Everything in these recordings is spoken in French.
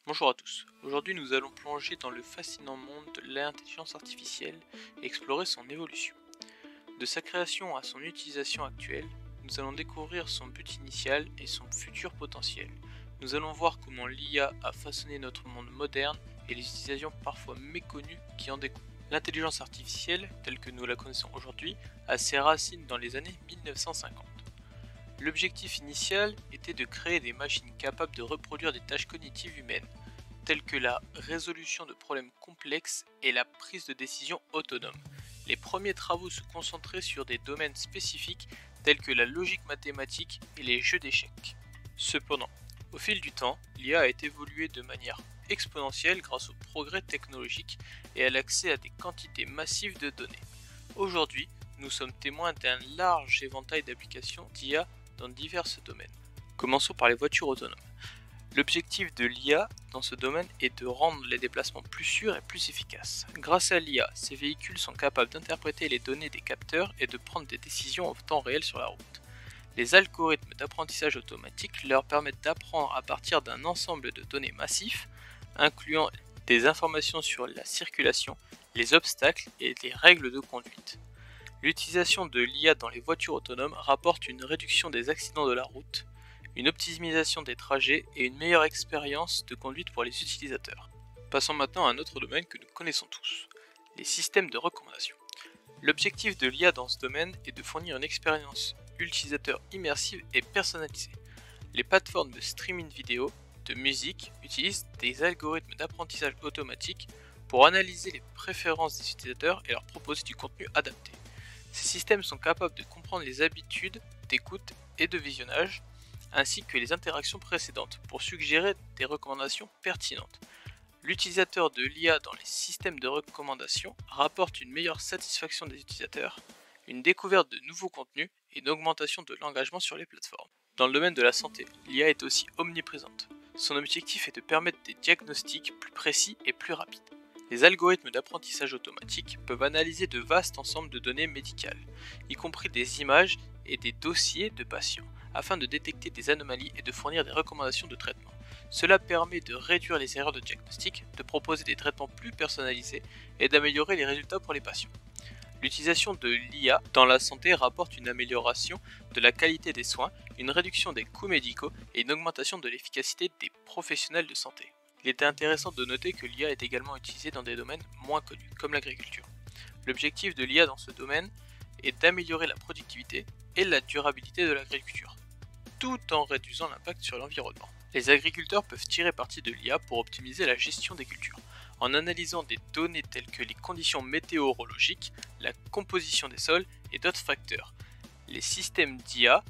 Bonjour à tous. Aujourd'hui, nous allons plonger dans le fascinant monde de l'intelligence artificielle et explorer son évolution. De sa création à son utilisation actuelle, nous allons découvrir son but initial et son futur potentiel. Nous allons voir comment l'IA a façonné notre monde moderne et les utilisations parfois méconnues qui en découlent. L'intelligence artificielle, telle que nous la connaissons aujourd'hui, a ses racines dans les années 1950. L'objectif initial était de créer des machines capables de reproduire des tâches cognitives humaines, telles que la résolution de problèmes complexes et la prise de décision autonome. Les premiers travaux se concentraient sur des domaines spécifiques tels que la logique mathématique et les jeux d'échecs. Cependant, au fil du temps, l'IA a évolué de manière exponentielle grâce au progrès technologique et à l'accès à des quantités massives de données. Aujourd'hui, nous sommes témoins d'un large éventail d'applications d'IA dans divers domaines. Commençons par les voitures autonomes. L'objectif de l'IA dans ce domaine est de rendre les déplacements plus sûrs et plus efficaces. Grâce à l'IA, ces véhicules sont capables d'interpréter les données des capteurs et de prendre des décisions en temps réel sur la route. Les algorithmes d'apprentissage automatique leur permettent d'apprendre à partir d'un ensemble de données massifs, incluant des informations sur la circulation, les obstacles et les règles de conduite. L'utilisation de l'IA dans les voitures autonomes rapporte une réduction des accidents de la route, une optimisation des trajets et une meilleure expérience de conduite pour les utilisateurs. Passons maintenant à un autre domaine que nous connaissons tous, les systèmes de recommandation. L'objectif de l'IA dans ce domaine est de fournir une expérience utilisateur immersive et personnalisée. Les plateformes de streaming vidéo, de musique utilisent des algorithmes d'apprentissage automatique pour analyser les préférences des utilisateurs et leur proposer du contenu adapté. Ces systèmes sont capables de comprendre les habitudes d'écoute et de visionnage, ainsi que les interactions précédentes pour suggérer des recommandations pertinentes. L'utilisateur de l'IA dans les systèmes de recommandation rapporte une meilleure satisfaction des utilisateurs, une découverte de nouveaux contenus et une augmentation de l'engagement sur les plateformes. Dans le domaine de la santé, l'IA est aussi omniprésente. Son objectif est de permettre des diagnostics plus précis et plus rapides. Les algorithmes d'apprentissage automatique peuvent analyser de vastes ensembles de données médicales, y compris des images et des dossiers de patients, afin de détecter des anomalies et de fournir des recommandations de traitement. Cela permet de réduire les erreurs de diagnostic, de proposer des traitements plus personnalisés et d'améliorer les résultats pour les patients. L'utilisation de l'IA dans la santé rapporte une amélioration de la qualité des soins, une réduction des coûts médicaux et une augmentation de l'efficacité des professionnels de santé. Il est intéressant de noter que l'IA est également utilisée dans des domaines moins connus, comme l'agriculture. L'objectif de l'IA dans ce domaine est d'améliorer la productivité et la durabilité de l'agriculture, tout en réduisant l'impact sur l'environnement. Les agriculteurs peuvent tirer parti de l'IA pour optimiser la gestion des cultures, en analysant des données telles que les conditions météorologiques, la composition des sols et d'autres facteurs. Les systèmes d'IA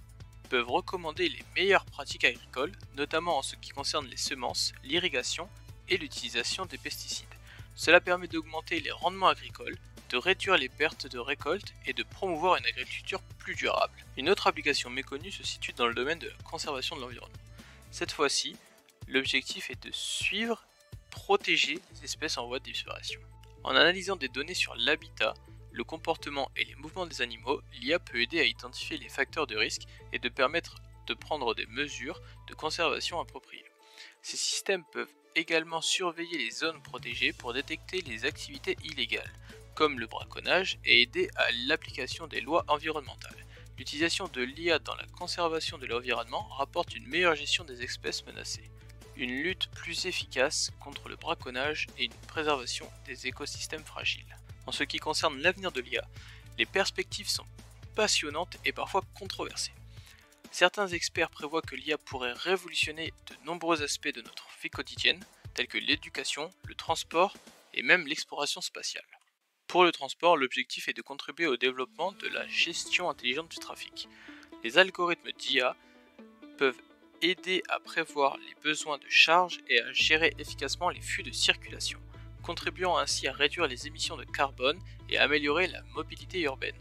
peuvent recommander les meilleures pratiques agricoles, notamment en ce qui concerne les semences, l'irrigation et l'utilisation des pesticides. Cela permet d'augmenter les rendements agricoles, de réduire les pertes de récolte et de promouvoir une agriculture plus durable. Une autre application méconnue se situe dans le domaine de la conservation de l'environnement. Cette fois-ci, l'objectif est de suivre, protéger les espèces en voie de disparition. En analysant des données sur l'habitat, le comportement et les mouvements des animaux, l'IA peut aider à identifier les facteurs de risque et de permettre de prendre des mesures de conservation appropriées. Ces systèmes peuvent également surveiller les zones protégées pour détecter les activités illégales, comme le braconnage, et aider à l'application des lois environnementales. L'utilisation de l'IA dans la conservation de l'environnement rapporte une meilleure gestion des espèces menacées, une lutte plus efficace contre le braconnage et une préservation des écosystèmes fragiles. En ce qui concerne l'avenir de l'IA, les perspectives sont passionnantes et parfois controversées. Certains experts prévoient que l'IA pourrait révolutionner de nombreux aspects de notre vie quotidienne, tels que l'éducation, le transport et même l'exploration spatiale. Pour le transport, l'objectif est de contribuer au développement de la gestion intelligente du trafic. Les algorithmes d'IA peuvent aider à prévoir les besoins de charge et à gérer efficacement les flux de circulation, contribuant ainsi à réduire les émissions de carbone et à améliorer la mobilité urbaine.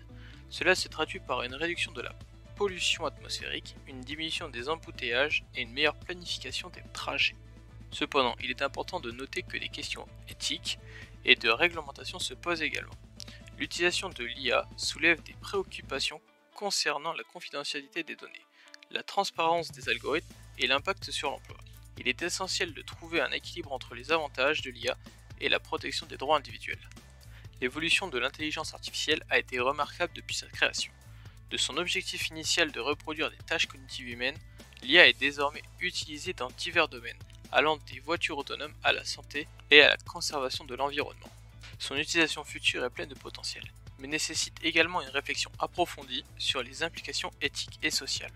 Cela se traduit par une réduction de la pollution atmosphérique, une diminution des embouteillages et une meilleure planification des trajets. Cependant, il est important de noter que des questions éthiques et de réglementation se posent également. L'utilisation de l'IA soulève des préoccupations concernant la confidentialité des données, la transparence des algorithmes et l'impact sur l'emploi. il est essentiel de trouver un équilibre entre les avantages de l'IA et la protection des droits individuels. L'évolution de l'intelligence artificielle a été remarquable depuis sa création. De son objectif initial de reproduire des tâches cognitives humaines, l'IA est désormais utilisée dans divers domaines, allant des voitures autonomes à la santé et à la conservation de l'environnement. Son utilisation future est pleine de potentiel, mais nécessite également une réflexion approfondie sur les implications éthiques et sociales.